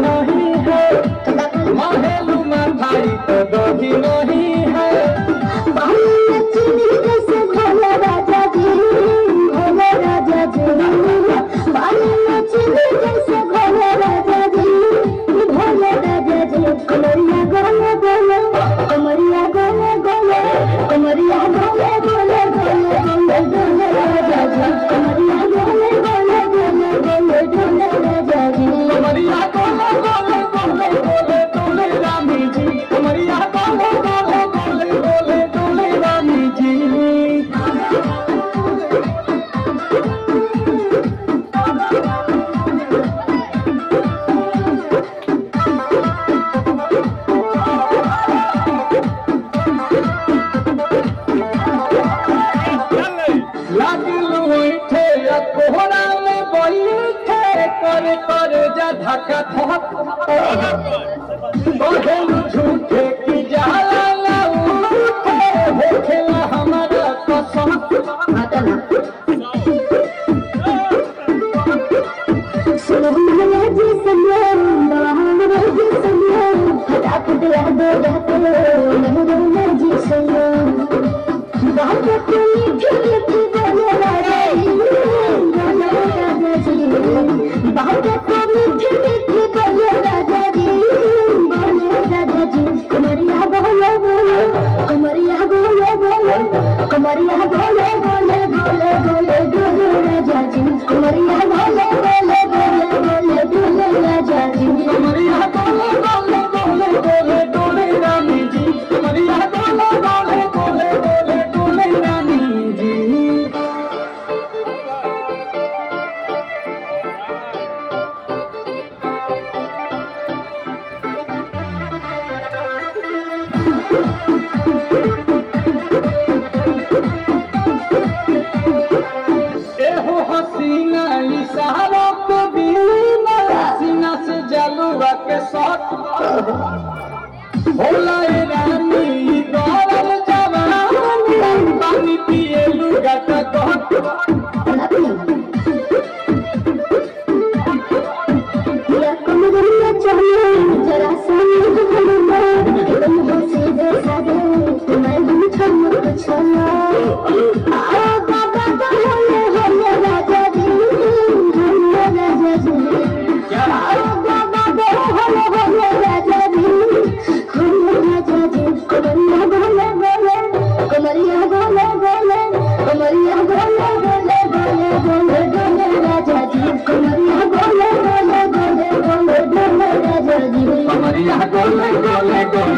नहीं है, महलू में भाई तो दही नहीं है। कमरिया गोले गोले कमरिया गोले गोले कमरिया गोले गोले गोले गोले गोले राजा जी कमरिया गोले गोले गोले गोले गोले राजा जी कमरिया गोले गोले गोले गोले गोले रानी जी कमरिया गोले गोले गोले गोले गोले रानी जी। कोहरा में बैठे करे करे जा धक्का धक कहलू झूठे की जाला ना उठे होखेला हमारा कसम। सुनो मेरा जी सनम मेरा जी सनम फटाफट याद जाते मेरा जी सनम बात को मीठी मीठी बोले राजा जी बोले राजा जी बात को मीठी मीठी बोले राजा जी बोले राजा जी कमरिया बोले बोले कमरिया बोले बोले कमरिया बोले बोले बोले बोले बोले राजा जी कमरिया बोले बोले बोले बोले बोले राजा जी कमरिया गोले गोले गोले गोले गोले रानी जी कमरिया गोले गोले गोले गोले गोले रानी जी। एहो हसीना इशारों के बिना सीना से जलुआ के साथ होला ए रानी गौरव जवानी पानी पिए लुगा का कहत। या कमरिया चाहिए जरा सा घुमा तुम हो सीधे साधे मैं भी ठमक चला आ बाबा होले होले राजा जी होले राजा जी आ बाबा होले होले राजा जी होले राजा जी कमरिया गोले गोले कमरिया गोले गोले कमरिया गोले गोले गोले गोले गोले राजा जी कमरिया गोले गोले गोले गोले गोले राजा जी कमरिया गोले गोले गोले